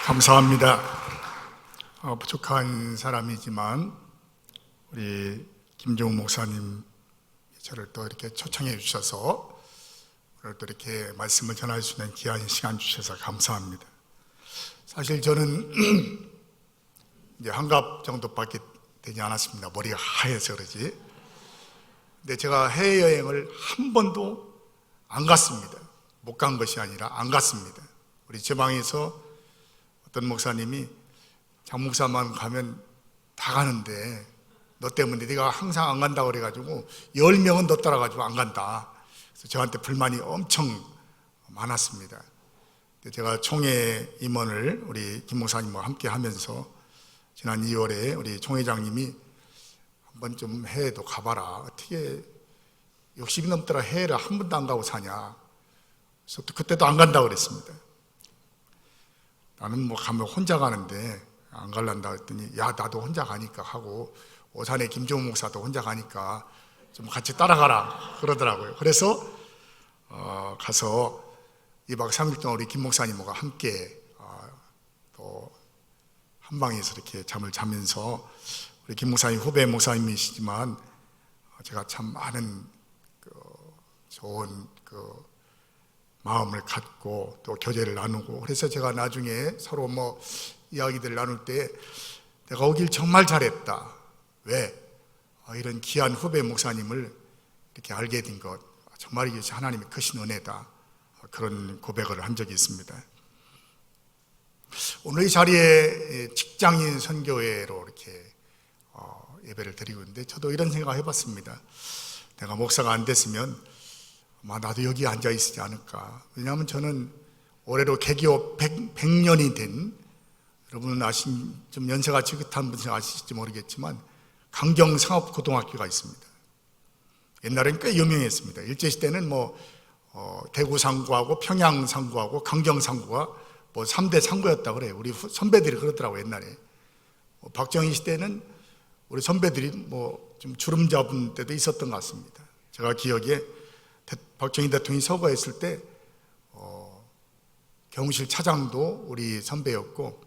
감사합니다. 부족한 사람이지만 우리 김종우 목사님 저를 또 이렇게 초청해 주셔서 오늘 또 이렇게 말씀을 전할 수 있는 귀한 시간 주셔서 감사합니다. 사실 저는 이제 한갑 정도밖에 되지 않았습니다. 머리가 하얘서 그러지. 근데 제가 해외여행을 한 번도 안 갔습니다. 못 간 것이 아니라 안 갔습니다. 우리 지방에서 어떤 목사님이 장 목사만 가면 다 가는데 너 때문에 네가 항상 안 간다고 그래가지고 10명은 너 따라가지고 안 간다. 그래서 저한테 불만이 엄청 많았습니다. 제가 총회 임원을 우리 김 목사님과 함께 하면서 지난 2월에 우리 총회장님이 한번 좀 해외도 가봐라. 어떻게 60이 넘더라 해외를 한 번도 안 가고 사냐. 그래서 그때도 안 간다고 그랬습니다. 나는 뭐 가면 혼자 가는데 안 갈란다 했더니 야 나도 혼자 가니까 하고 오산의 김종우 목사도 혼자 가니까 좀 같이 따라가라 그러더라고요. 그래서 가서 2박 3일 동안 우리 김 목사님과 함께 또 한방에서 이렇게 잠을 자면서 우리 김 목사님 후배 목사님이시지만 제가 참 많은 좋은 마음을 갖고 또 교제를 나누고 그래서 제가 나중에 서로 뭐 이야기들 나눌 때 내가 오길 정말 잘했다. 왜? 이런 귀한 후배 목사님을 이렇게 알게 된 것 정말 이것이 하나님의 크신 은혜다. 그런 고백을 한 적이 있습니다. 오늘 이 자리에 직장인 선교회로 이렇게 예배를 드리고 있는데 저도 이런 생각을 해봤습니다. 내가 목사가 안 됐으면 아마 나도 여기 앉아 있지 않을까. 왜냐하면 저는 올해로 개교 100년이 된 여러분은 좀 연세가 지긋한 분들 아실지 모르겠지만 강경상업고등학교가 있습니다. 옛날엔 꽤 유명했습니다. 일제시대는 뭐 대구상고하고 평양상고하고 강경상고가 뭐 3대 상고였다고 그래요. 우리 선배들이 그러더라고요. 옛날에 박정희 시대는 우리 선배들이 뭐 좀 주름 잡은 때도 있었던 것 같습니다. 제가 기억에 박정희 대통령이 서거했을 때 경호실 차장도 우리 선배였고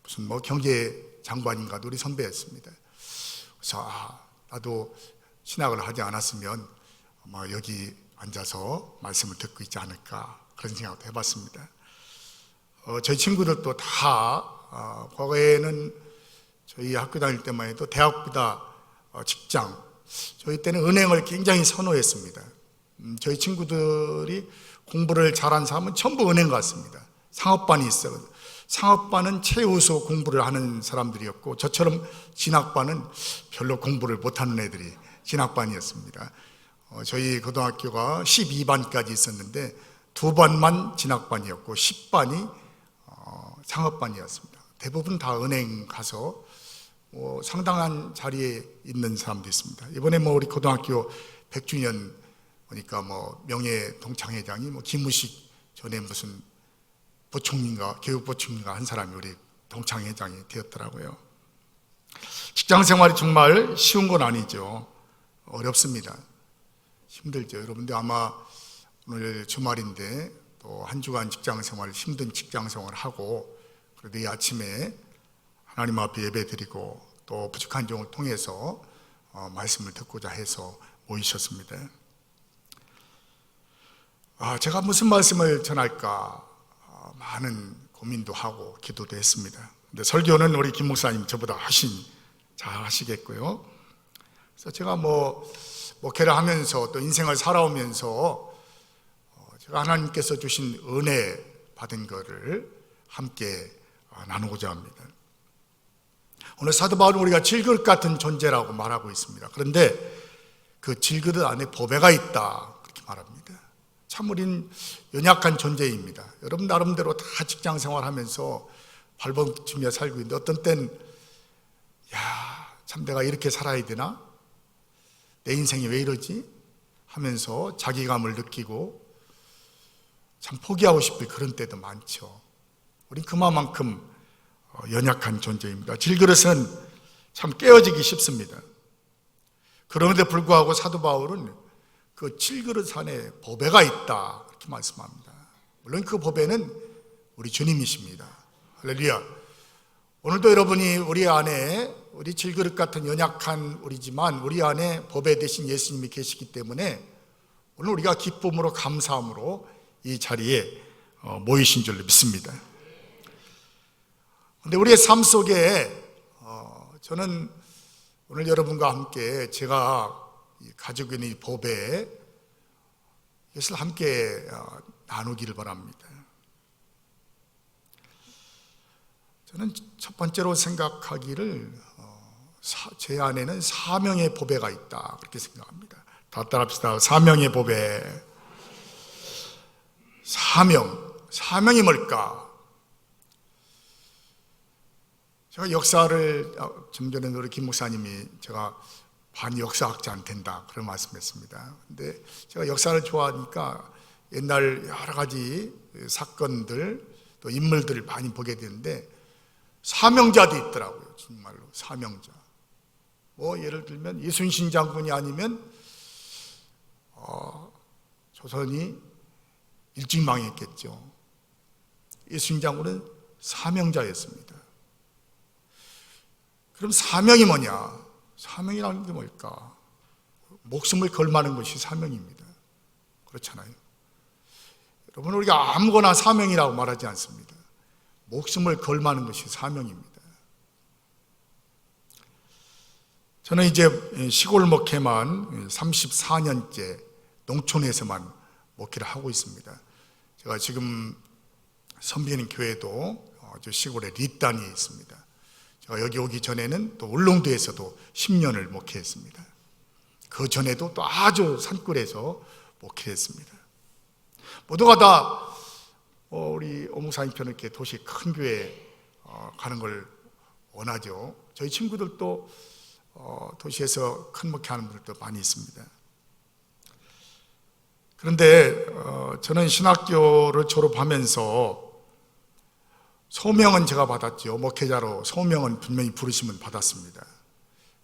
무슨 뭐 경제장관인가도 우리 선배였습니다. 그래서 나도 신학을 하지 않았으면 아마 여기 앉아서 말씀을 듣고 있지 않을까 그런 생각도 해봤습니다. 저희 친구들도 다 과거에는 저희 학교 다닐 때만 해도 대학보다 직장, 저희 때는 은행을 굉장히 선호했습니다. 저희 친구들이 공부를 잘한 사람은 전부 은행 갔습니다. 상업반이 있어요. 상업반은 최우수 공부를 하는 사람들이었고 저처럼 진학반은 별로 공부를 못하는 애들이 진학반이었습니다. 저희 고등학교가 12반까지 있었는데 2반만 진학반이었고 10반이 상업반이었습니다. 대부분 다 은행 가서 상당한 자리에 있는 사람도 있습니다. 이번에 우리 고등학교 100주년 보니까 명예 동창회장이 김우식 전에 무슨 부총리인가 교육부총리가 한 사람이 우리 동창회장이 되었더라고요. 직장 생활이 정말 쉬운 건 아니죠. 어렵습니다. 힘들죠. 여러분들 아마 오늘 주말인데 또 한 주간 직장 생활, 힘든 직장 생활을 하고 그래도 이 아침에 하나님 앞에 예배 드리고 또 부족한 종을 통해서 말씀을 듣고자 해서 모이셨습니다. 제가 무슨 말씀을 전할까 많은 고민도 하고 기도도 했습니다. 근데 설교는 우리 김 목사님 저보다 훨씬 잘 하시겠고요. 그래서 제가 목회를 하면서 또 인생을 살아오면서 제가 하나님께서 주신 은혜 받은 것을 함께 나누고자 합니다. 오늘 사도 바울은 우리가 질그릇 같은 존재라고 말하고 있습니다. 그런데 그 질그릇 안에 보배가 있다 그렇게 말합니다. 참 우린 연약한 존재입니다. 여러분 나름대로 다 직장 생활하면서 발버둥치며 살고 있는데 어떤 땐 참 내가 이렇게 살아야 되나? 내 인생이 왜 이러지? 하면서 자기감을 느끼고 참 포기하고 싶을 그런 때도 많죠. 우린 그만큼 연약한 존재입니다. 질그릇은 참 깨어지기 쉽습니다. 그런데 불구하고 사도 바울은 그 질그릇 안에 보배가 있다 이렇게 말씀합니다. 물론 그 보배는 우리 주님이십니다. 할렐루야. 오늘도 여러분이 우리 안에 우리 질그릇 같은 연약한 우리지만 우리 안에 법에 대신 예수님이 계시기 때문에 오늘 우리가 기쁨으로 감사함으로 이 자리에 모이신 줄 믿습니다. 그런데 우리의 삶 속에 저는 오늘 여러분과 함께 제가 가지고 있는 이 법에 이것을 함께 나누기를 바랍니다. 저는 첫 번째로 생각하기를 제 안에는 사명의 보배가 있다 그렇게 생각합니다. 다 따라합시다. 사명의 보배. 사명이 뭘까? 제가 역사를 좀 전에 우리 김 목사님이 제가 반역사학자 된다 그런 말씀했습니다. 근데 제가 역사를 좋아하니까 옛날 여러 가지 사건들 또 인물들을 많이 보게 되는데 사명자도 있더라고요. 정말로 사명자. 뭐 예를 들면 이순신 장군이 아니면 조선이 일찍 망했겠죠. 이순신 장군은 사명자였습니다. 그럼 사명이 뭐냐? 사명이라는 게 뭘까? 목숨을 걸마는 것이 사명입니다. 그렇잖아요. 여러분, 우리가 아무거나 사명이라고 말하지 않습니다. 목숨을 걸마는 것이 사명입니다. 저는 이제 시골 목회만 34년째 농촌에서만 목회를 하고 있습니다. 제가 지금 섬기는 교회도 아주 시골에 릿단이 있습니다. 제가 여기 오기 전에는 또 울릉도에서도 10년을 목회했습니다. 그 전에도 또 아주 산골에서 목회했습니다. 모두가 다 우리 오목사님처럼 이렇게 도시 큰 교회 가는 걸 원하죠. 저희 친구들도 도시에서 큰 목회하는 분들도 많이 있습니다. 그런데 저는 신학교를 졸업하면서 소명은 제가 받았죠. 목회자로 소명은 분명히 부르심을 받았습니다.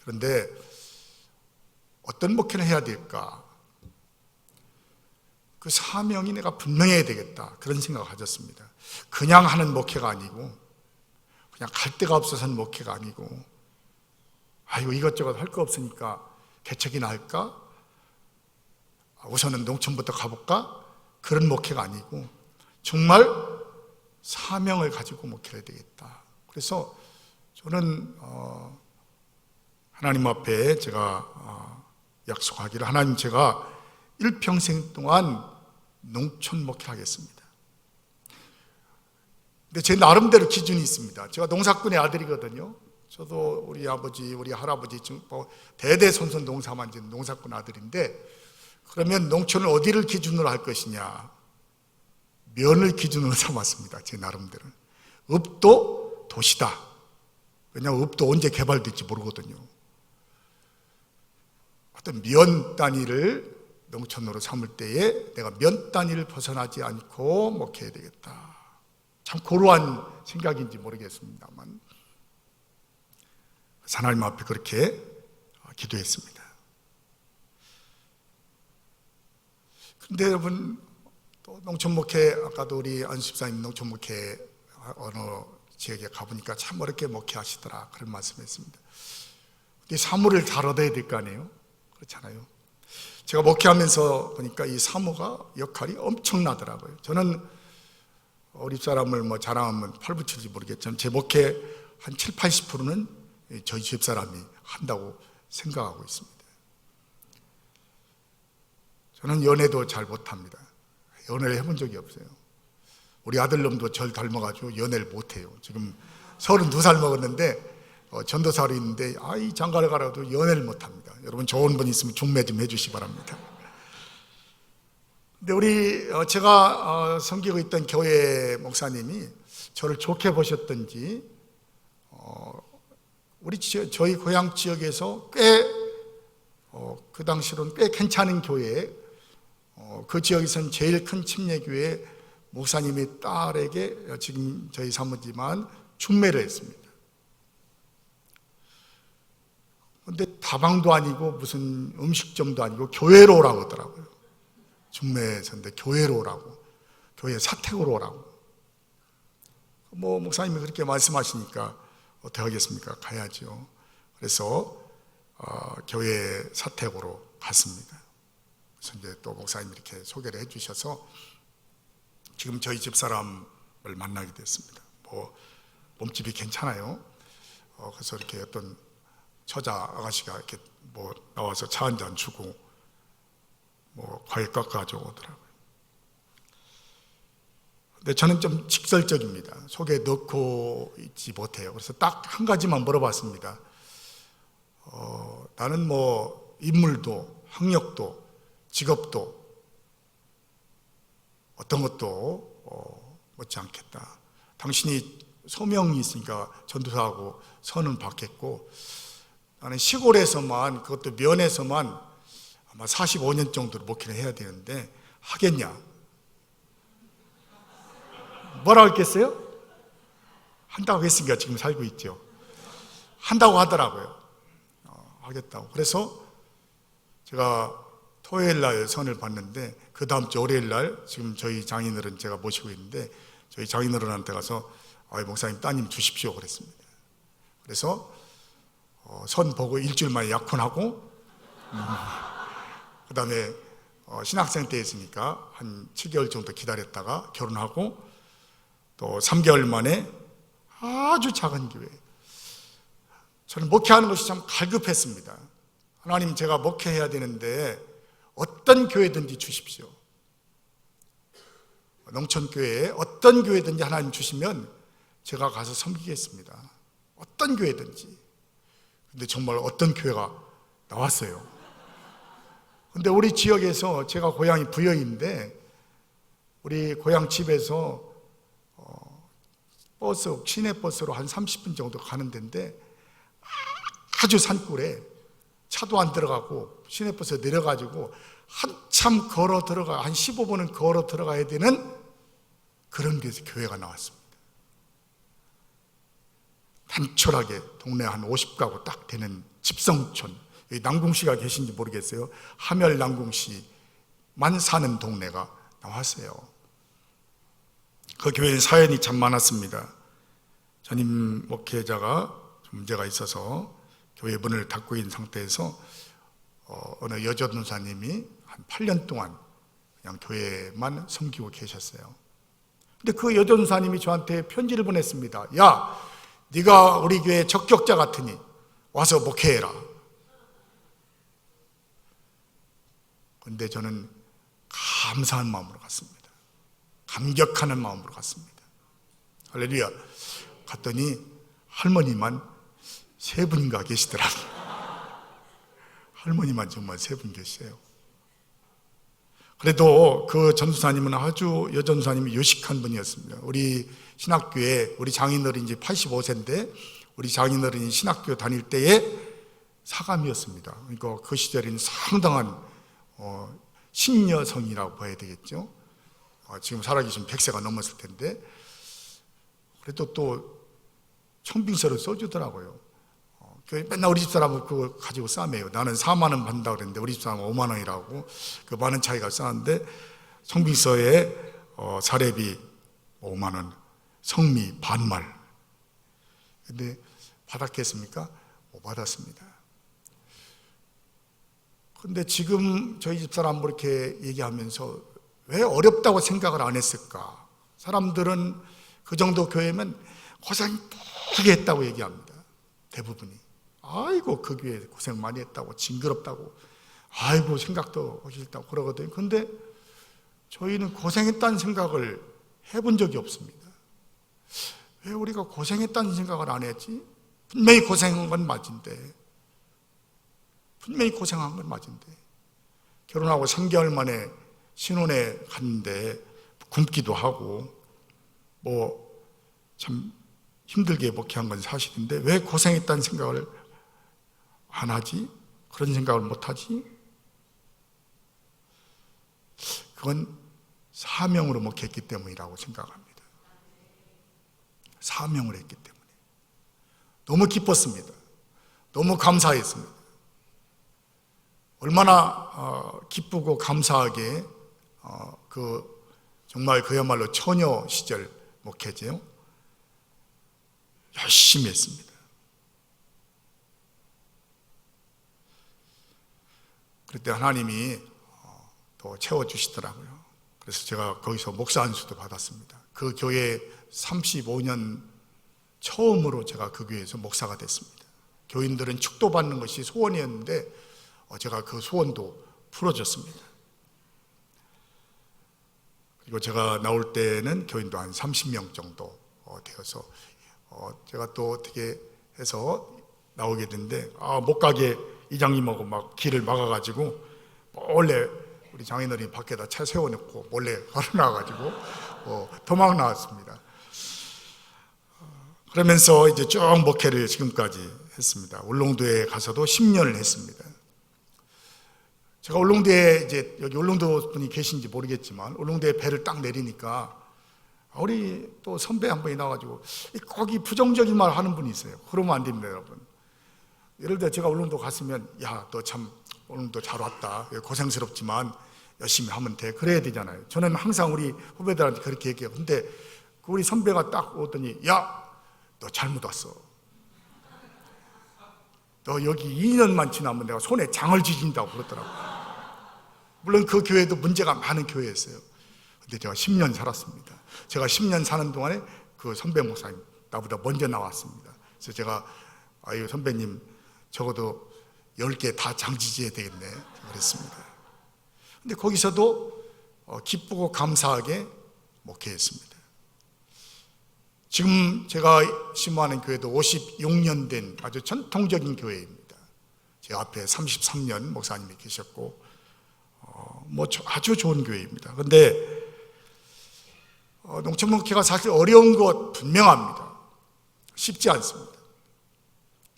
그런데 어떤 목회를 해야 될까? 그 사명이 내가 분명해야 되겠다 그런 생각을 가졌습니다. 그냥 하는 목회가 아니고 그냥 갈 데가 없어서 하는 목회가 아니고 아이고 이것저것 할 거 없으니까 개척이나 할까? 우선은 농촌부터 가볼까? 그런 목회가 아니고 정말 사명을 가지고 목회를 해야 되겠다. 그래서 저는 하나님 앞에 제가 약속하기를 하나님 제가 일평생 동안 농촌 목회를 하겠습니다. 근데 제 나름대로 기준이 있습니다. 제가 농사꾼의 아들이거든요. 저도 우리 아버지, 우리 할아버지 대대손손 농사만 짓는 농사꾼 아들인데 그러면 농촌을 어디를 기준으로 할 것이냐? 면을 기준으로 삼았습니다. 제 나름대로. 읍도 도시다. 왜냐하면 읍도 언제 개발될지 모르거든요. 어떤 면 단위를 농촌으로 삼을 때에 내가 면 단위를 벗어나지 않고 목회해야 되겠다. 참 고루한 생각인지 모르겠습니다만 하나님 앞에 그렇게 기도했습니다. 그런데 여러분 또 농촌 목회 아까도 우리 안수집사님 농촌 목회 어느 지역에 가보니까 참 어렵게 목회하시더라 그런 말씀했습니다. 근데 사무를 잘 얻어야 될 거 아니에요? 그렇잖아요. 제가 목회하면서 보니까 이 사무가 역할이 엄청나더라고요. 저는 우리 사람을 자랑하면 팔붙일지 모르겠지만 제 목회 한 7, 80%는 저희 집사람이 한다고 생각하고 있습니다. 저는 연애도 잘 못합니다. 연애를 해본 적이 없어요. 우리 아들놈도 절 닮아가지고 연애를 못해요. 지금 32살 먹었는데 전도사로 있는데 이 장가를 가라도 연애를 못합니다. 여러분 좋은 분 있으면 중매 좀 해주시기 바랍니다. 근데 제가 섬기고 있던 교회 목사님이 저를 좋게 보셨던지 저희 고향 지역에서 그 당시로는 꽤 괜찮은 교회, 그 지역에서는 제일 큰 침례교회 목사님의 딸에게 지금 저희 사모지만 중매를 했습니다. 근데 다방도 아니고 무슨 음식점도 아니고 교회로 오라고 하더라고요. 중매했는데 교회로 오라고, 교회 사택으로 오라고. 뭐 목사님이 그렇게 말씀하시니까 어떻게 하겠습니까? 가야죠. 그래서 교회 사택으로 갔습니다. 그래서 이제 또 목사님이 이렇게 소개를 해주셔서 지금 저희 집사람을 만나게 됐습니다. 뭐 몸집이 괜찮아요. 그래서 이렇게 어떤 처자 아가씨가 이렇게 뭐 나와서 차 한 잔 주고 뭐 과일 깎아줘 오더라고요. 근데 저는 좀 직설적입니다. 속에 넣고 있지 못해요. 그래서 딱 한 가지만 물어봤습니다. 나는 뭐 인물도 학력도 직업도 어떤 것도 못지 않겠다. 당신이 소명이 있으니까 전도사하고 선은 받겠고 나는 시골에서만 그것도 면에서만 아마 45년 정도로 목회를 해야 되는데 하겠냐? 뭐라고 했겠어요? 한다고 했으니까 지금 살고 있죠. 한다고 하더라고요. 하겠다고. 그래서 제가 토요일 날 선을 봤는데 그 다음 주 월요일 날 지금 저희 장인어른 제가 모시고 있는데 저희 장인어른한테 가서 목사님 따님 주십시오 그랬습니다. 그래서 선 보고 일주일 만에 약혼하고 그 다음에 신학생 때 했으니까 한 7개월 정도 기다렸다가 결혼하고 또 3개월 만에 아주 작은 교회. 저는 목회하는 것이 참 갈급했습니다. 하나님 제가 목회해야 되는데 어떤 교회든지 주십시오. 농촌교회에 어떤 교회든지 하나님 주시면 제가 가서 섬기겠습니다. 어떤 교회든지. 근데 정말 어떤 교회가 나왔어요. 근데 우리 지역에서 제가 고향이 부여인데 우리 고향 집에서 버스, 시내버스로 한 30분 정도 가는 데인데 아주 산골에 차도 안 들어가고 시내버스에 내려가지고 한참 걸어 들어가 한 15분은 걸어 들어가야 되는 그런 데서 교회가 나왔습니다. 단촐하게 동네 한 50가구 딱 되는 집성촌, 여기 남궁씨가 계신지 모르겠어요. 하멸 남궁씨만 사는 동네가 나왔어요. 그 교회에 사연이 참 많았습니다. 전임 목회자가 좀 문제가 있어서 교회 문을 닫고 있는 상태에서 어느 여전도사님이 한 8년 동안 그냥 교회만 섬기고 계셨어요. 근데 그 여전도사님이 저한테 편지를 보냈습니다. 야, 네가 우리 교회 적격자 같으니 와서 목회해라. 근데 저는 감사한 마음으로 갔습니다. 감격하는 마음으로 갔습니다. 할렐루야. 갔더니 할머니만 3분인가 계시더라고요. 할머니만 정말 3분 계세요. 그래도 그 전도사님은 아주 여전도사님이 유식한 분이었습니다. 우리 신학교에 우리 장인어른이 이제 85세인데 우리 장인어른이 신학교 다닐 때에 사감이었습니다. 그러니까 그 시절에는 상당한 신여성이라고 봐야 되겠죠. 지금 살아계신 100세가 넘었을 텐데 그래도 또 청빙서를 써주더라고요. 맨날 우리 집사람은 그거 가지고 싸매요. 나는 4만 원 받는다고 그랬는데 우리 집사람은 5만 원이라고 그 많은 차이가 싸는데 청빙서에 사례비 5만 원, 성미 반말. 근데 받았겠습니까? 못 받았습니다. 근데 지금 저희 집사람 이렇게 얘기하면서 왜 어렵다고 생각을 안 했을까? 사람들은 그 정도 교회면 고생 되게 했다고 얘기합니다. 대부분이. 아이고 그 교회 고생 많이 했다고 징그럽다고 아이고 생각도 하기 싫다고 그러거든요. 근데 저희는 고생했다는 생각을 해본 적이 없습니다. 왜 우리가 고생했다는 생각을 안 했지? 분명히 고생한 건 맞은데 분명히 고생한 건 맞은데 결혼하고 3개월 만에 신혼에 갔는데 굶기도 하고 뭐 참 힘들게 목회한 건 사실인데 왜 고생했다는 생각을 안 하지? 그런 생각을 못 하지? 그건 사명으로 목회했기 때문이라고 생각합니다. 사명을 했기 때문에. 너무 기뻤습니다. 너무 감사했습니다. 얼마나 기쁘고 감사하게 정말 그야말로 처녀 시절 목회죠. 열심히 했습니다. 그때 하나님이 더 채워주시더라고요. 그래서 제가 거기서 목사 안수도 받았습니다. 그 교회 35년 처음으로 제가 그 교회에서 목사가 됐습니다. 교인들은 축도받는 것이 소원이었는데 제가 그 소원도 풀어줬습니다. 그리고 제가 나올 때는 교인도 한 30명 정도 되어서 제가 또 어떻게 해서 나오게 됐는데 못 가게 이장님하고 막 길을 막아가지고 몰래 우리 장인어른이 밖에다 차 세워놓고 몰래 걸어나와가지고 도망 나왔습니다. 그러면서 이제 쭉 목회를 지금까지 했습니다. 울릉도에 가서도 10년을 했습니다. 제가 울릉도에 이제 여기 울릉도 분이 계신지 모르겠지만 울릉도에 배를 딱 내리니까 우리 또 선배 한 분이 나와가지고 거기 부정적인 말 하는 분이 있어요. 그러면 안 됩니다, 여러분. 예를 들어 제가 울릉도 갔으면 야, 너 참 울릉도 잘 왔다. 고생스럽지만 열심히 하면 돼. 그래야 되잖아요. 저는 항상 우리 후배들한테 그렇게 얘기해요. 근데 우리 선배가 딱 오더니 야, 너 잘못 왔어. 너 여기 2년만 지나면 내가 손에 장을 쥐진다고 그러더라고요. 물론 그 교회도 문제가 많은 교회였어요. 근데 제가 10년 살았습니다. 제가 10년 사는 동안에 그 선배 목사님 나보다 먼저 나왔습니다. 그래서 제가 아유 선배님 적어도 10개 다 장지지해야 되겠네 그랬습니다. 근데 거기서도 기쁘고 감사하게 목회했습니다. 지금 제가 심호하는 교회도 56년 된 아주 전통적인 교회입니다. 제 앞에 33년 목사님이 계셨고 아주 좋은 교회입니다. 그런데 농촌 목회가 사실 어려운 것 분명합니다. 쉽지 않습니다.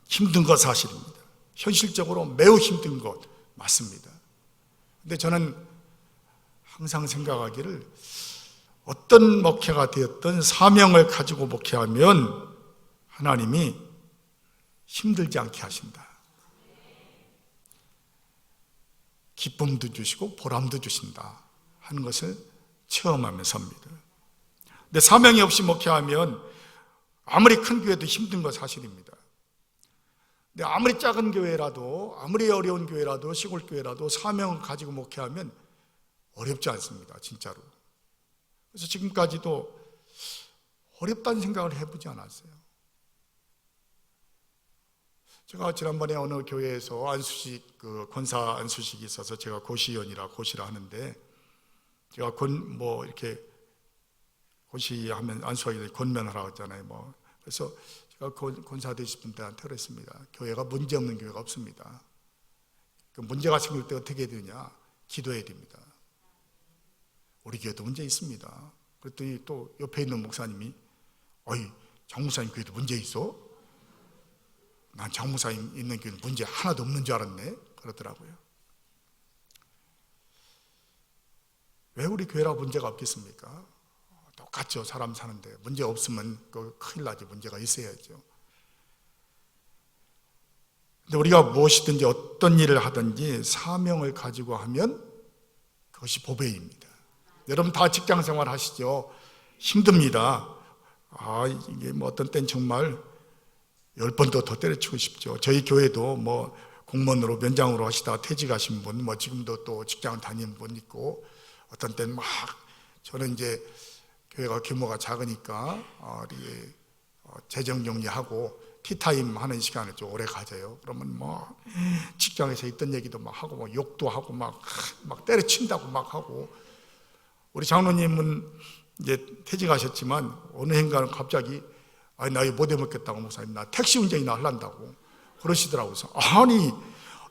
힘든 것 사실입니다. 현실적으로 매우 힘든 것 맞습니다. 근데 저는 항상 생각하기를 어떤 목회가 되었든 사명을 가지고 목회하면 하나님이 힘들지 않게 하신다. 기쁨도 주시고 보람도 주신다 하는 것을 체험하면서입니다. 근데 사명이 없이 목회하면 아무리 큰 교회도 힘든 건 사실입니다. 근데 아무리 작은 교회라도 아무리 어려운 교회라도 시골 교회라도 사명을 가지고 목회하면 어렵지 않습니다. 진짜로. 그래서 지금까지도 어렵다는 생각을 해보지 않았어요. 제가 지난번에 어느 교회에서 안수식, 권사 안수식이 있어서 제가 고시위원이라 고시를 하는데 제가 이렇게 고시하면 안수하기 권면하라고 했잖아요. 그래서 제가 권사 되신 분들한테 그랬습니다. 교회가 문제 없는 교회가 없습니다. 그 문제가 생길 때 어떻게 해야 되냐? 기도해야 됩니다. 우리 교회도 문제 있습니다. 그랬더니 또 옆에 있는 목사님이 어이, 장 목사님 교회도 문제 있어? 난 장 목사님 있는 교회는 문제 하나도 없는 줄 알았네 그러더라고요. 왜 우리 교회라 문제가 없겠습니까? 똑같죠. 사람 사는데 문제 없으면 큰일 나지. 문제가 있어야죠. 근데 우리가 무엇이든지 어떤 일을 하든지 사명을 가지고 하면 그것이 보배입니다. 여러분 다 직장생활 하시죠? 힘듭니다. 이게 어떤 땐 정말 10번도 더 때려치고 싶죠. 저희 교회도 공무원으로 면장으로 하시다가 퇴직하신 분, 지금도 또 직장 다니는 분 있고, 어떤 때는 저는 이제 교회가 규모가 작으니까 재정 정리하고 티타임 하는 시간을 좀 오래 가져요. 그러면 직장에서 있던 얘기도 하고 욕도 하고 막 때려친다고 막 하고. 우리 장로님은 이제 퇴직하셨지만 어느 행간은 갑자기 나 이거 못 해먹겠다고 목사님 나 택시 운전이나 하려고 그러시더라고요. 아니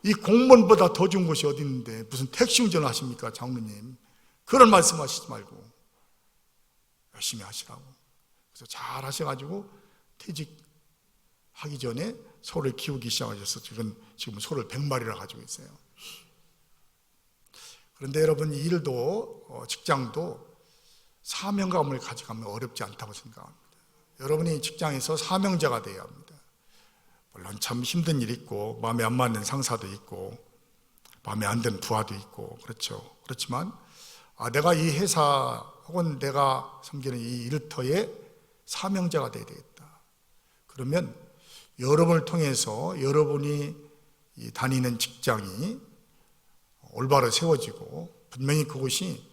이 공무원보다 더 좋은 것이 어디 있는데 무슨 택시 운전을 하십니까 장로님. 그런 말씀하시지 말고 열심히 하시라고. 그래서 잘 하셔가지고 퇴직하기 전에 소를 키우기 시작하셔서 지금 소를 100마리나 가지고 있어요. 그런데 여러분 이 일도 직장도 사명감을 가져가면 어렵지 않다고 생각합니다. 여러분이 직장에서 사명자가 되어야 합니다. 물론 참 힘든 일이 있고 마음에 안 맞는 상사도 있고 마음에 안 드는 부하도 있고 그렇죠. 그렇지만 내가 이 회사 혹은 내가 섬기는 이 일터에 사명자가 되어야 되겠다. 그러면 여러분을 통해서 여러분이 다니는 직장이 올바로 세워지고 분명히 그곳이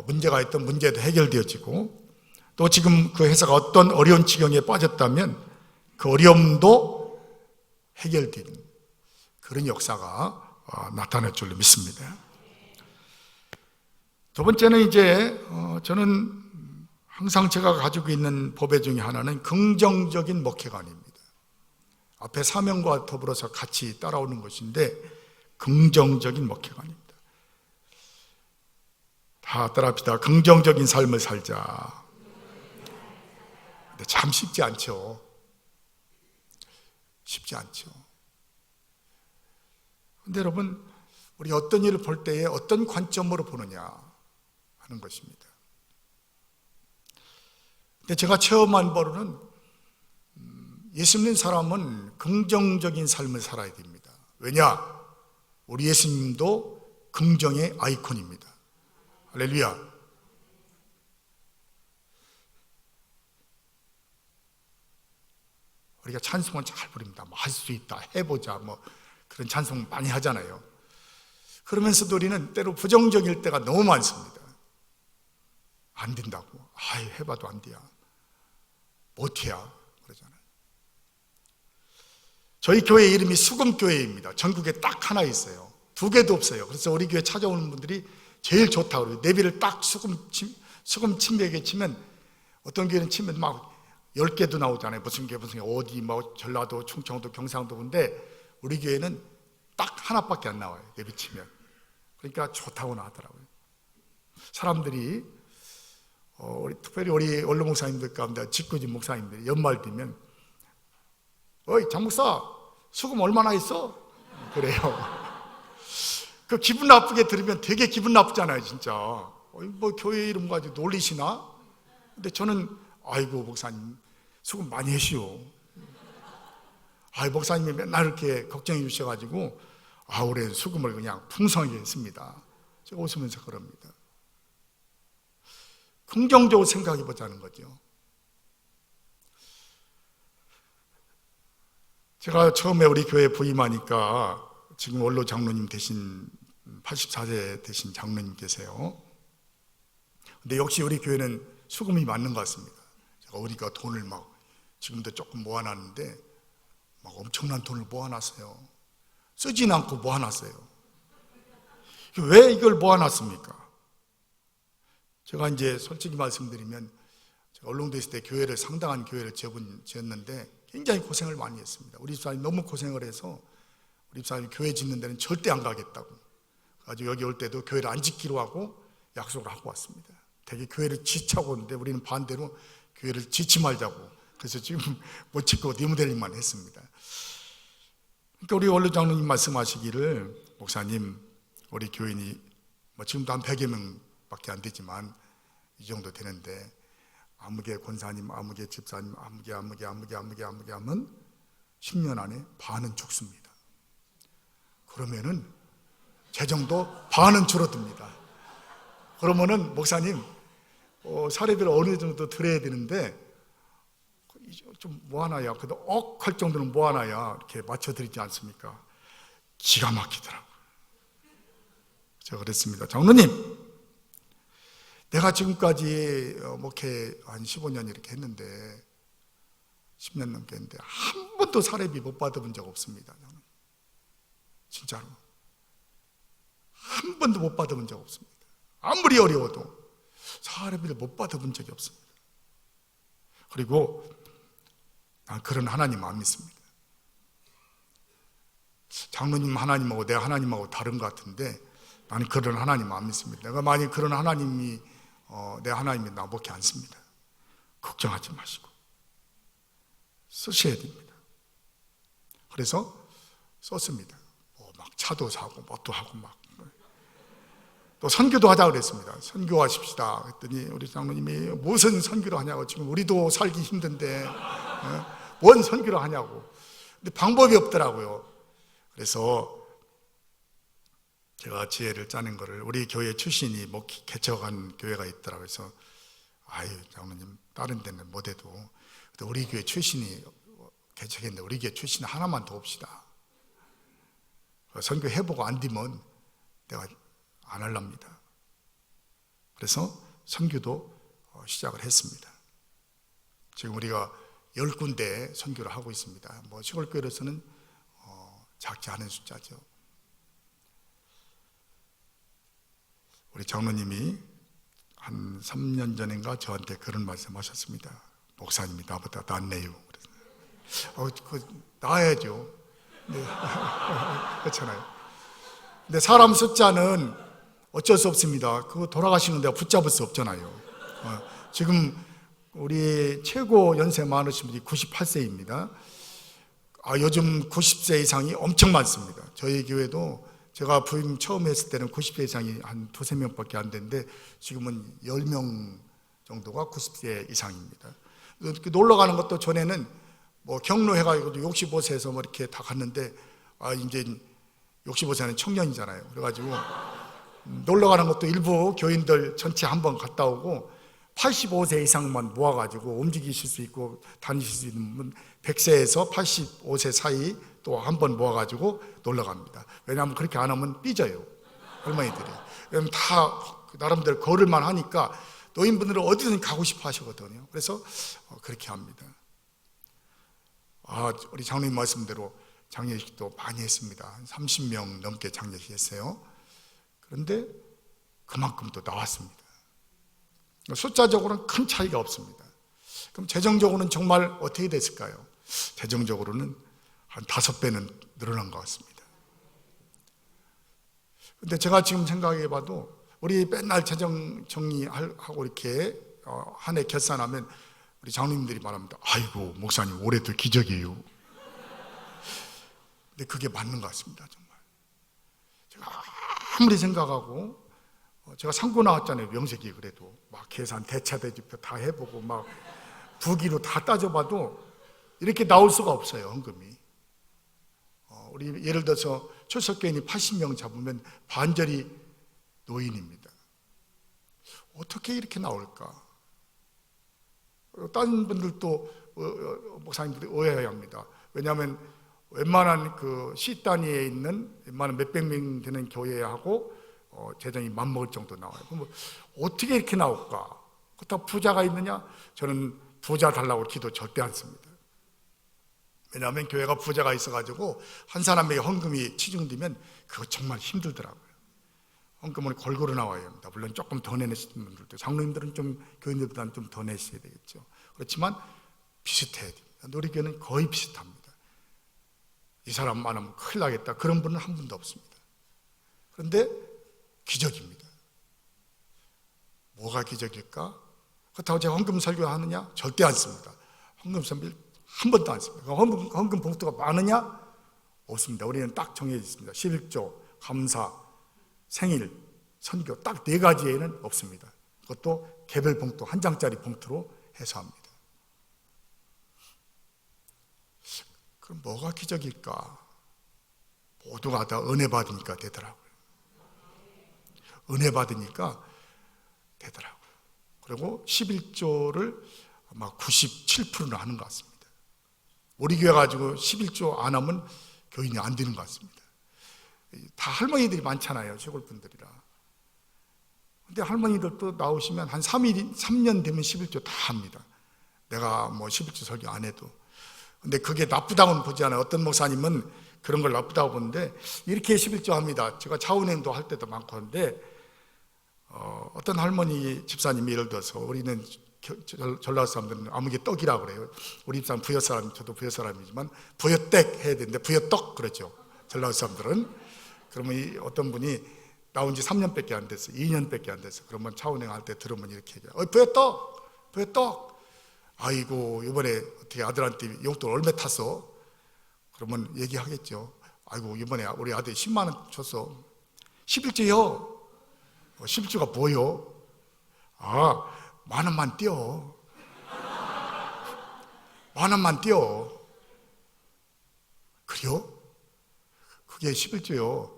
문제가 있던 문제도 해결되어지고 또 지금 그 회사가 어떤 어려운 지경에 빠졌다면 그 어려움도 해결되는 그런 역사가 나타날 줄로 믿습니다. 두 번째는 이제 저는 항상 제가 가지고 있는 법의 중에 하나는 긍정적인 목회관입니다. 앞에 사명과 더불어서 같이 따라오는 것인데 긍정적인 목회관입니다. 다 따라합시다. 긍정적인 삶을 살자. 근데 참 쉽지 않죠. 쉽지 않죠. 근데 여러분, 우리 어떤 일을 볼 때에 어떤 관점으로 보느냐 하는 것입니다. 근데 제가 체험한 바로는 예수 믿는 사람은 긍정적인 삶을 살아야 됩니다. 왜냐? 우리 예수님도 긍정의 아이콘입니다. 할렐루야. 우리가 찬송은 잘 부릅니다. 할 수 있다, 해보자, 그런 찬송 많이 하잖아요. 그러면서도 우리는 때로 부정적일 때가 너무 많습니다. 안 된다고. 해봐도 안 돼야. 못해야. 그러잖아요. 저희 교회 이름이 수금교회입니다. 전국에 딱 하나 있어요. 두 개도 없어요. 그래서 우리 교회 찾아오는 분들이 제일 좋다고 그래요. 내비를 딱 수금 침벽에 치면 어떤 교회는 치면 막 10개도 나오잖아요. 무슨 교 어디 전라도, 충청도, 경상도. 근데 우리 교회는 딱 하나밖에 안 나와요. 내비 치면. 그러니까 좋다고 나하더라고요. 사람들이 특별히 우리 원로 목사님들 가운데 직구진 목사님들이 연말 되면 어이 장 목사 수금 얼마나 있어? 그래요. 그 기분 나쁘게 들으면 되게 기분 나쁘잖아요, 진짜. 교회 이름 가지고 놀리시나? 근데 저는 아이고 목사님 수금 많이 하시오. 목사님이 맨날 이렇게 걱정해 주셔가지고 올해 수금을 그냥 풍성하게 했습니다. 제가 웃으면서 그럽니다. 긍정적으로 생각해 보자는 거죠. 제가 처음에 우리 교회에 부임하니까 지금 원로 장로님 되신 84세 되신 장로님 계세요. 근데 역시 우리 교회는 수금이 맞는 것 같습니다. 제가 우리가 돈을 지금도 조금 모아놨는데 엄청난 돈을 모아놨어요. 쓰진 않고 모아놨어요. 왜 이걸 모아놨습니까? 제가 이제 솔직히 말씀드리면 제가 얼렁도에 있을 때 교회를 상당한 교회를 지었는데 굉장히 고생을 많이 했습니다. 우리 집사람이 너무 고생을 해서 우리 집사람이 교회 짓는 데는 절대 안 가겠다고 아주 여기 올 때도 교회를 안 짓기로 하고 약속을 하고 왔습니다. 되게 교회를 지치고 오는데 우리는 반대로 교회를 짓지 말자고 그래서 지금 못 짓고 리모델링만 했습니다. 그러니까 우리 원로 장로님 말씀하시기를 목사님 우리 교인이 지금도 한 100여 명밖에 안 되지만 이 정도 되는데 아무개 권사님, 아무개 집사님, 아무개 하면 10년 안에 반은 죽습니다. 그러면은 재정도 반은 줄어듭니다. 그러면은 목사님 사례비를 어느 정도 드려야 되는데 좀 모아놔야 그래도 할 정도는 모아놔야 이렇게 맞춰드리지 않습니까? 기가 막히더라고요. 제가 그랬습니다. 장로님 내가 지금까지 목회 한 15년 이렇게 했는데 10년 넘게 했는데 한 번도 사례비 못 받아본 적 없습니다. 저는. 진짜로 한 번도 못 받아본 적 없습니다. 아무리 어려워도 사례비를 못 받아본 적이 없습니다. 그리고 난 그런 하나님 안 믿습니다. 장로님 하나님하고 내 하나님하고 다른 것 같은데 나는 그런 하나님 안 믿습니다. 내가 만약 그런 하나님이 내 하나님이 나 먹지 않습니다. 걱정하지 마시고 쓰셔야 됩니다. 그래서 썼습니다. 막 차도 사고 뭣도 하고 또 선교도 하자 그랬습니다. 선교하십시다. 그랬더니 우리 장로님이 무슨 선교를 하냐고 지금 우리도 살기 힘든데 뭔 선교를 하냐고. 근데 방법이 없더라고요. 그래서 제가 지혜를 짜는 거를 우리 교회 출신이 개척한 교회가 있더라고요. 그래서 장로님 다른 데는 못해도 우리 교회 출신이 개척했는데 우리 교회 출신 하나만 더 옵시다. 선교 해보고 안 되면 내가 안 할랍니다. 그래서 선교도 시작을 했습니다. 지금 우리가 10군데 선교를 하고 있습니다. 뭐 시골교회로서는 작지 않은 숫자죠. 우리 장로님이 한 3년 전인가 저한테 그런 말씀 하셨습니다. 목사님이 나보다 낫네요. 나아야죠. 네. 그렇잖아요. 근데 사람 숫자는 어쩔 수 없습니다. 그거 돌아가시는 데가 붙잡을 수 없잖아요. 지금 우리 최고 연세 많으신 분이 98세입니다. 요즘 90세 이상이 엄청 많습니다. 저희 교회도 제가 부임 처음 했을 때는 90세 이상이 한 2~3명밖에 안 되는데 지금은 10명 정도가 90세 이상입니다. 놀러 가는 것도 전에는 뭐 경로해가지고 65세에서 뭐 이렇게 다 갔는데 이제 65세는 청년이잖아요. 그래가지고 놀러 가는 것도 일부 교인들 전체 한번 갔다 오고 85세 이상만 모아가지고 움직이실 수 있고 다니실 수 있는 분 100세에서 85세 사이 또 한 번 모아가지고 놀러 갑니다. 왜냐하면 그렇게 안 하면 삐져요, 할머니들이. 왜냐하면 다 나름대로 걸을만 하니까 노인분들은 어디든 가고 싶어 하시거든요. 그래서 그렇게 합니다. 우리 장로님 말씀대로 장례식도 많이 했습니다. 한 30명 넘게 장례식 했어요. 그런데 그만큼 또 나왔습니다. 숫자적으로는 큰 차이가 없습니다. 그럼 재정적으로는 정말 어떻게 됐을까요? 재정적으로는 한 5배는 늘어난 것 같습니다. 근데 제가 지금 생각해 봐도 우리 맨날 재정 정리하고 이렇게 한 해 결산하면 우리 장로님들이 말합니다. 아이고 목사님 올해도 기적이에요. 근데 그게 맞는 것 같습니다. 정말 제가 아무리 생각하고 제가 상고 나왔잖아요. 명색이. 그래도 막 계산 대차대집표 다 해보고 막 부기로 다 따져봐도 이렇게 나올 수가 없어요. 헌금이. 우리 예를 들어서 출석교인이 80명 잡으면 반절이 노인입니다. 어떻게 이렇게 나올까? 다른 분들도 목사님들이 오해해야 합니다. 왜냐하면 웬만한 그 시 단위에 있는 웬만한 몇백 명 되는 교회하고 재정이 맞먹을 정도 나와요. 그럼 어떻게 이렇게 나올까? 그렇다고 부자가 있느냐? 저는 부자 달라고 기도 절대 안 씁니다. 왜냐하면 교회가 부자가 있어가지고 한 사람에게 헌금이 치중되면 그거 정말 힘들더라고요. 헌금은 골고루 나와야 합니다. 물론 조금 더 내시는 분들도, 장로님들은 좀 교인들보다는 좀 더 내셔야 되겠죠. 그렇지만 비슷해야 됩니다. 우리교회는 거의 비슷합니다. 이 사람 많으면 큰일 나겠다. 그런 분은 한 분도 없습니다. 그런데 기적입니다. 뭐가 기적일까? 그렇다고 제가 헌금 설교하느냐? 절대 안 씁니다. 헌금 설교 한 번도 안 씁니다. 헌금 봉투가 많으냐? 없습니다. 우리는 딱 정해져 있습니다. 11조, 감사, 생일, 선교 딱 4가지에는 없습니다. 그것도 개별 봉투, 한 장짜리 봉투로 해서 합니다. 그럼 뭐가 기적일까? 모두가 다 은혜 받으니까 되더라고요. 은혜 받으니까 되더라고요. 그리고 11조를 아마 97%는 하는 것 같습니다. 우리 교회 가지고 11조 안 하면 교인이 안 되는 것 같습니다. 다 할머니들이 많잖아요, 시골분들이라. 근데 할머니들도 나오시면 한 3년 되면 11조 다 합니다. 내가 뭐 11조 설교 안 해도. 근데 그게 나쁘다고는 보지 않아요. 어떤 목사님은 그런 걸 나쁘다고 보는데 이렇게 11조 합니다. 제가 차은행도 할 때도 많고 한데 어떤 할머니 집사님이 예를 들어서 우리는 전라도 사람들은 아무게 떡이라고 그래요. 우리 집사람 부여 사람, 저도 부여 사람이지만 부여댁 해야 되는데 부여떡 그러죠. 전라도 사람들은. 그러면 어떤 분이 나온 지 3년밖에 안 됐어요. 2년밖에 안 됐어요. 그러면 차은행 할 때 들으면 이렇게 얘기해요. 부여떡! 부여떡! 아이고 이번에 어떻게 아들한테 용돈 얼마 탔어? 그러면 얘기하겠죠. 아이고 이번에 우리 아들이 10만 원 줬어. 11조요. 11조가 뭐요? 10,000원만 띄어. 10,000원만 띄어. 그래요? 그게 11조요.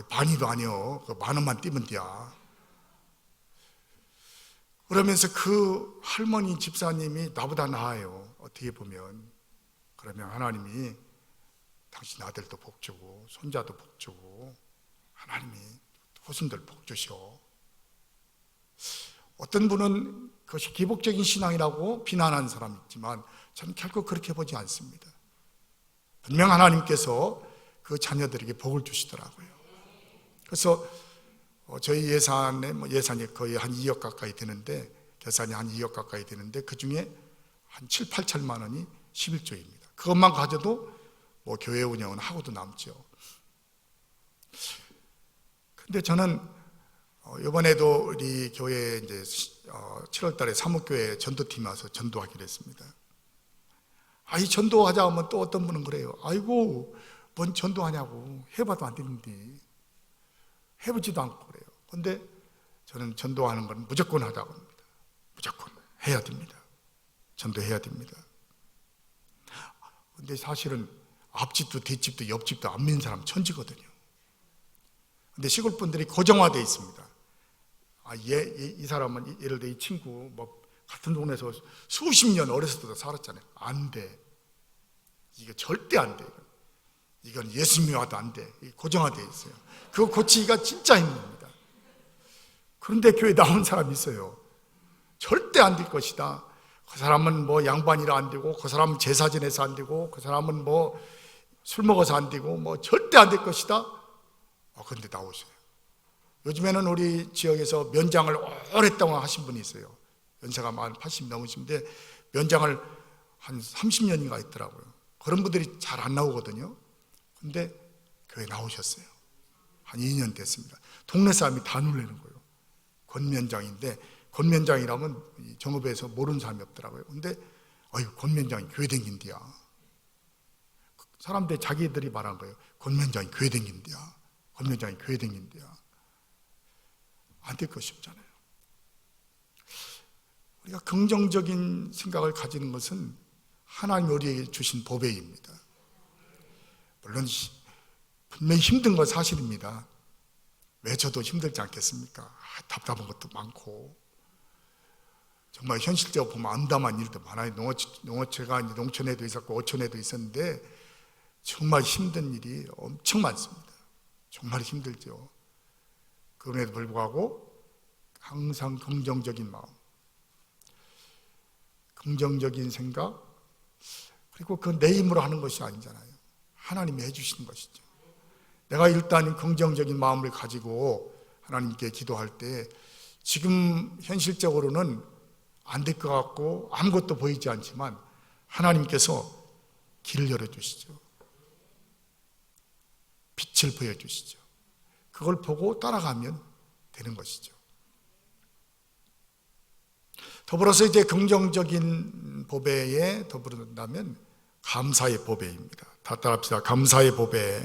반이도 아니요. 10,000원만 띄면 돼야. 그러면서 그 할머니 집사님이 나보다 나아요. 어떻게 보면 그러면 하나님이 당신 아들도 복 주고 손자도 복 주고 하나님이 후손들 복 주셔. 어떤 분은 그것이 기복적인 신앙이라고 비난하는 사람이 있지만 저는 결코 그렇게 보지 않습니다. 분명 하나님께서 그 자녀들에게 복을 주시더라고요. 그래서 저희 예산이 거의 한 2억 가까이 되는데, 계산이 한 2억 가까이 되는데 그 중에 한 7, 8천만 원이 11조입니다. 그것만 가져도 뭐 교회 운영은 하고도 남죠. 근데 저는 이번에도 우리 교회에 이제 7월 달에 사목교회 전도팀이 와서 전도하기로 했습니다. 이 전도하자 하면 또 어떤 분은 그래요. 아이고, 뭔 전도하냐고. 해봐도 안 되는데. 해보지도 않고 그래요. 근데 저는 전도하는 건 무조건 하자고 합니다. 무조건 해야 됩니다. 전도해야 됩니다. 근데 사실은 앞집도 뒷집도 옆집도 안 믿는 사람 천지거든요. 근데 시골 분들이 고정화되어 있습니다. 이 사람은 예를 들어 이 친구 뭐 같은 동네에서 수십 년 어렸을 때도 살았잖아요. 안 돼. 이거 절대 안 돼. 이건 예수 믿어도 안 돼. 고정화되어 있어요. 그거 고치기가 진짜 힘듭니다. 그런데 교회 나온 사람이 있어요. 절대 안 될 것이다. 그 사람은 뭐 양반이라 안 되고, 그 사람은 제사 지내서 안 되고, 그 사람은 뭐 술 먹어서 안 되고, 뭐 절대 안 될 것이다. 그런데 나오셔요. 요즘에는 우리 지역에서 면장을 오랫동안 하신 분이 있어요. 연세가 한 80 넘으신데 면장을 한 30년인가 있더라고요. 그런 분들이 잘 안 나오거든요. 근데 교회 나오셨어요. 한 2년 됐습니다. 동네 사람이 다 놀라는 거예요. 권면장인데, 권면장이라면 정읍에서 모르는 사람이 없더라고요. 근데 권면장이 교회 댕긴디야. 사람들이 자기들이 말한 거예요. 권면장이 교회 댕긴디야. 권면장이 교회 댕긴디야. 안 될 것이 없잖아요. 우리가 긍정적인 생각을 가지는 것은 하나님이 우리에게 주신 보배입니다. 물론 분명히 힘든 건 사실입니다. 왜 저도 힘들지 않겠습니까? 답답한 것도 많고, 정말 현실적으로 보면 암담한 일도 많아요. 농어체가 이제 농촌에도 있었고 어촌에도 있었는데 정말 힘든 일이 엄청 많습니다. 정말 힘들죠. 그럼에도 불구하고 항상 긍정적인 마음, 긍정적인 생각, 그리고 그 내 힘으로 하는 것이 아니잖아요. 하나님이 해주시는 것이죠. 내가 일단 긍정적인 마음을 가지고 하나님께 기도할 때 지금 현실적으로는 안 될 것 같고 아무것도 보이지 않지만 하나님께서 길을 열어주시죠. 빛을 보여주시죠. 그걸 보고 따라가면 되는 것이죠. 더불어서 이제 긍정적인 보배에 더불어진다면 감사의 보배입니다. 다 따라합시다. 감사의 보배.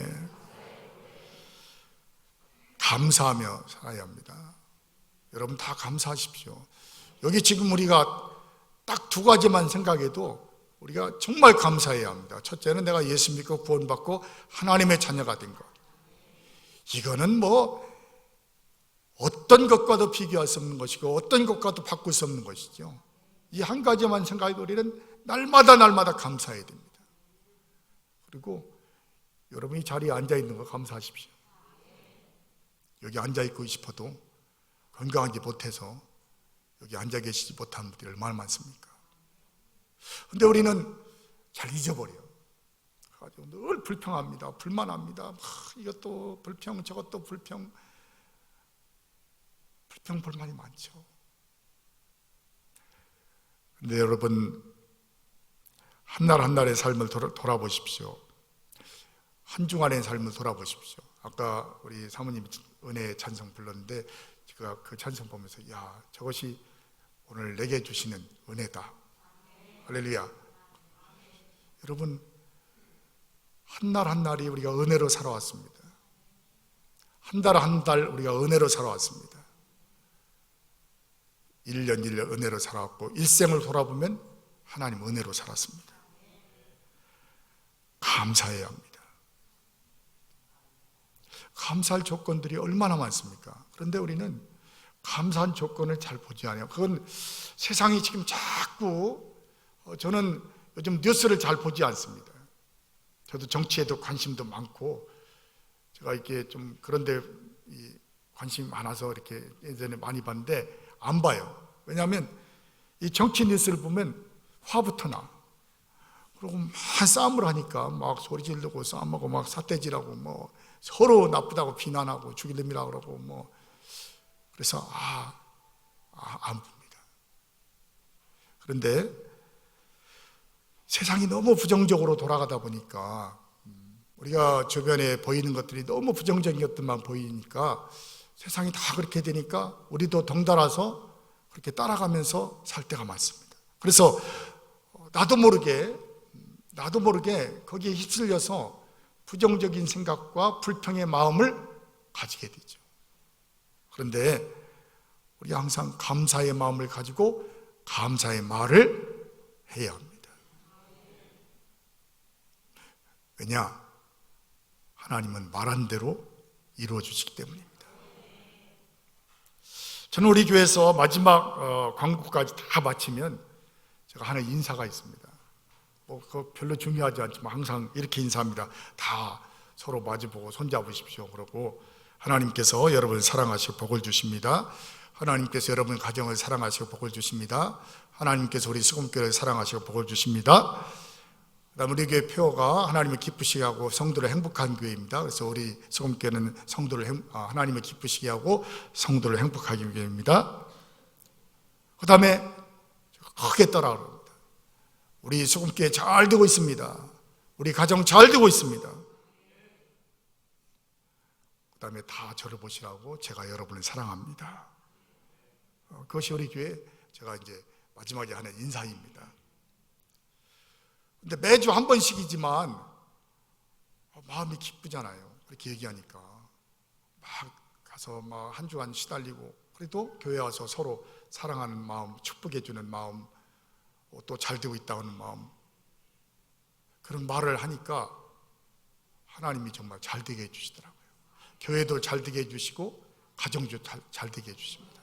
감사하며 살아야 합니다. 여러분 다 감사하십시오. 여기 지금 우리가 딱 두 가지만 생각해도 우리가 정말 감사해야 합니다. 첫째는 내가 예수 믿고 구원받고 하나님의 자녀가 된 것. 이거는 뭐 어떤 것과도 비교할 수 없는 것이고 어떤 것과도 바꿀 수 없는 것이죠. 이 한 가지만 생각해도 우리는 날마다 감사해야 됩니다. 그리고 여러분이 자리에 앉아있는 거 감사하십시오. 여기 앉아있고 싶어도 건강하지 못해서 여기 앉아 계시지 못한 분들이 얼마나 많습니까? 근데 우리는 잘 잊어버려요. 그래가지고 늘 불평합니다. 불만합니다. 이것도 불평, 저것도 불평, 불만이 많죠. 근데 여러분, 한날 한날의 삶을 돌아보십시오. 한 주간의 삶을 돌아보십시오. 아까 우리 사모님이 은혜의 찬송 불렀는데 제가 그 찬송 보면서 저것이 오늘 내게 주시는 은혜다. 할렐루야. 여러분, 한날 한날이 우리가 은혜로 살아왔습니다. 한 달 한 달 우리가 은혜로 살아왔습니다. 1년 1년 은혜로 살아왔고 일생을 돌아보면 하나님 은혜로 살았습니다. 감사해야 합니다. 감사할 조건들이 얼마나 많습니까? 그런데 우리는 감사한 조건을 잘 보지 않아요. 그건 세상이 지금 자꾸 저는 요즘 뉴스를 잘 보지 않습니다. 저도 정치에도 관심도 많고 제가 이렇게 좀 그런데 관심이 많아서 이렇게 예전에 많이 봤는데 안 봐요. 왜냐하면 이 정치 뉴스를 보면 화부터 나. 그리고 막 싸움을 하니까 막 소리 지르고 싸움하고 막 삿대질하고 뭐 서로 나쁘다고 비난하고 죽일 놈이라 그러고 뭐 그래서 안 봅니다. 그런데 세상이 너무 부정적으로 돌아가다 보니까 우리가 주변에 보이는 것들이 너무 부정적인 것들만 보이니까 세상이 다 그렇게 되니까 우리도 덩달아서 그렇게 따라가면서 살 때가 많습니다. 그래서 나도 모르게 거기에 휩쓸려서 부정적인 생각과 불평의 마음을 가지게 되죠. 그런데 우리가 항상 감사의 마음을 가지고 감사의 말을 해야 합니다. 왜냐? 하나님은 말한 대로 이루어 주시기 때문입니다. 저는 우리 교회에서 마지막 광고까지 다 마치면 제가 하는 인사가 있습니다. 뭐 그거 별로 중요하지 않지만 항상 이렇게 인사합니다. 다 서로 마주보고 손잡으십시오. 그러고 하나님께서 여러분을 사랑하시고 복을 주십니다. 하나님께서 여러분 가정을 사랑하시고 복을 주십니다. 하나님께서 우리 수금교회를 사랑하시고 복을 주십니다. 그다음 우리 교회 표어가 하나님을 기쁘시게 하고 성도를 행복한 교회입니다. 그래서 우리 수금교회는 성도를 하나님을 기쁘시게 하고 성도를 행복하게 하는 교회입니다. 그 다음에 크게 따라 그럽니다. 우리 수금교회 잘 되고 있습니다. 우리 가정 잘 되고 있습니다. 그 다음에 다 저를 보시라고 제가 여러분을 사랑합니다. 그것이 우리 교회 제가 이제 마지막에 하는 인사입니다. 근데 매주 한 번씩이지만 마음이 기쁘잖아요. 그렇게 얘기하니까 막 가서 막 한 주간 시달리고 그래도 교회 와서 서로 사랑하는 마음, 축복해 주는 마음, 또 잘 되고 있다는 마음 그런 말을 하니까 하나님이 정말 잘 되게 해주시더라고요. 교회도 잘 되게 해주시고 가정도 잘 되게 해주십니다.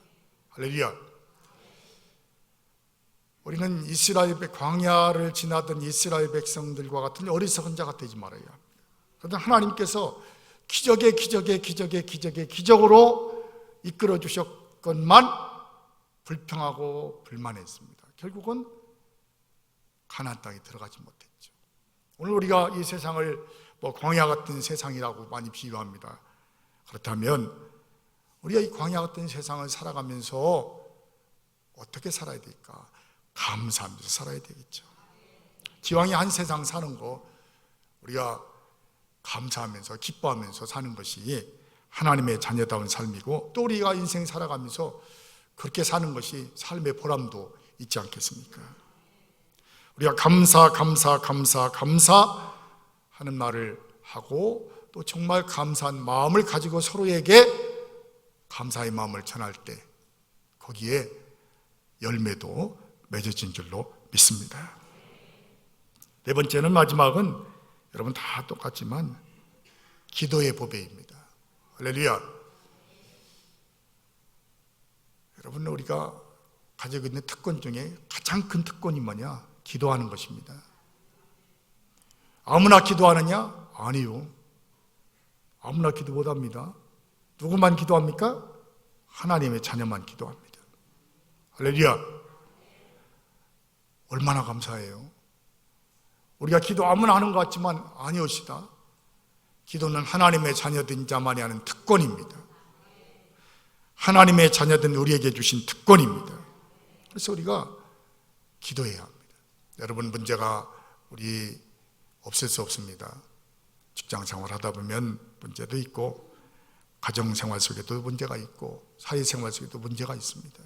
할렐루야. 우리는 이스라엘 광야를 지나던 이스라엘 백성들과 같은 어리석은 자가 되지 말아야 합니다. 그런데 하나님께서 기적으로 이끌어 주셨건만 불평하고 불만했습니다. 결국은 가나안 땅에 들어가지 못했죠. 오늘 우리가 이 세상을 광야 같은 세상이라고 많이 비유합니다. 그렇다면 우리가 이 광야 같은 세상을 살아가면서 어떻게 살아야 될까? 감사하면서 살아야 되겠죠. 기왕이 한 세상 사는 거 우리가 감사하면서 기뻐하면서 사는 것이 하나님의 자녀다운 삶이고 또 우리가 인생 살아가면서 그렇게 사는 것이 삶의 보람도 있지 않겠습니까? 우리가 감사 하는 말을 하고 또 정말 감사한 마음을 가지고 서로에게 감사의 마음을 전할 때 거기에 열매도 맺어진 줄로 믿습니다. 네 번째는 마지막은 여러분 다 똑같지만 기도의 보배입니다. 할렐루야. 여러분 우리가 가지고 있는 특권 중에 가장 큰 특권이 뭐냐? 기도하는 것입니다. 아무나 기도하느냐? 아니요. 아무나 기도 못합니다. 누구만 기도합니까? 하나님의 자녀만 기도합니다. 할렐루야. 얼마나 감사해요. 우리가 기도 아무나 하는 것 같지만 아니옵시다. 기도는 하나님의 자녀된 자만이 하는 특권입니다. 하나님의 자녀된 우리에게 주신 특권입니다. 그래서 우리가 기도해야 합니다. 여러분 문제가 우리 없을 수 없습니다. 직장 생활하다 보면 문제도 있고 가정생활 속에도 문제가 있고 사회생활 속에도 문제가 있습니다.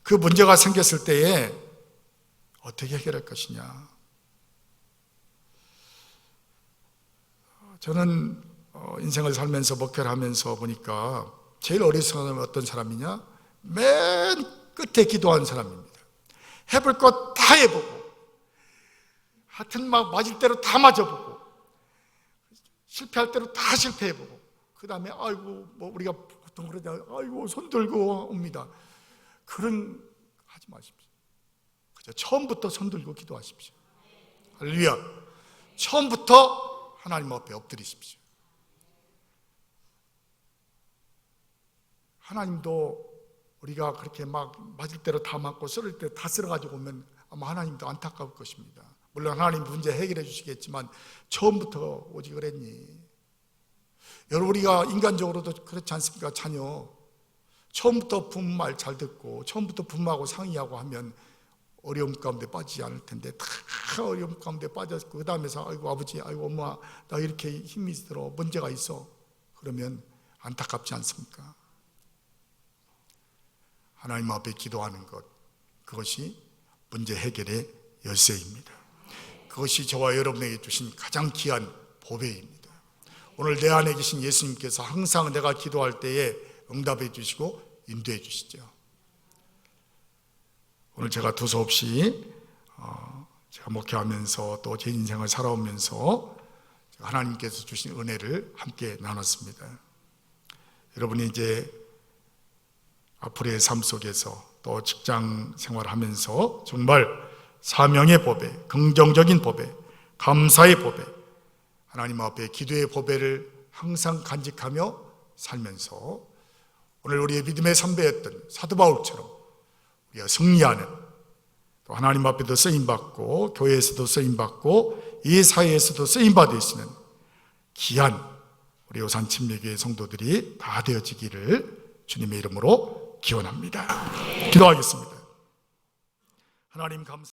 그 문제가 생겼을 때에 어떻게 해결할 것이냐? 저는 인생을 살면서 목회를 하면서 보니까 제일 어리석은 사람이 어떤 사람이냐? 맨 끝에 기도하는 사람입니다. 해볼 것 다 해보고 하여튼 막 맞을 대로 다 맞아보고 실패할 대로 다 실패해보고 그 다음에 아이고 뭐 우리가 보통 그러자 아이고 손 들고 옵니다. 그런 하지 마십시오. 그저 처음부터 손 들고 기도하십시오. 할렐루야. 처음부터 하나님 앞에 엎드리십시오. 하나님도 우리가 그렇게 막 맞을 대로 다 맞고 썰을 때 다 썰어가지고 오면 아마 하나님도 안타까울 것입니다. 물론 하나님 문제 해결해 주시겠지만 처음부터 오지 그랬니? 여러분, 우리가 인간적으로도 그렇지 않습니까? 자녀 처음부터 부모 말 잘 듣고 처음부터 부모하고 상의하고 하면 어려움 가운데 빠지지 않을 텐데 다 어려움 가운데 빠졌고 그 다음에서 아이고 아버지, 아이고 엄마, 나 이렇게 힘이 들어, 문제가 있어, 그러면 안타깝지 않습니까? 하나님 앞에 기도하는 것, 그것이 문제 해결의 열쇠입니다. 그것이 저와 여러분에게 주신 가장 귀한 보배입니다. 오늘 내 안에 계신 예수님께서 항상 내가 기도할 때에 응답해 주시고 인도해 주시죠. 오늘 제가 두서없이 제가 목회하면서 또 제 인생을 살아오면서 하나님께서 주신 은혜를 함께 나눴습니다. 여러분이 이제 앞으로의 삶 속에서 또 직장 생활하면서 정말 사명의 보배, 긍정적인 보배, 감사의 보배, 하나님 앞에 기도의 보배를 항상 간직하며 살면서 오늘 우리의 믿음의 선배였던 사도 바울처럼 우리가 승리하는, 또 하나님 앞에도 쓰임받고 교회에서도 쓰임받고 이 사회에서도 쓰임받으시는 귀한 우리 오산 침례교회 성도들이 다 되어지기를 주님의 이름으로 기원합니다. 기도하겠습니다. 하나님 감사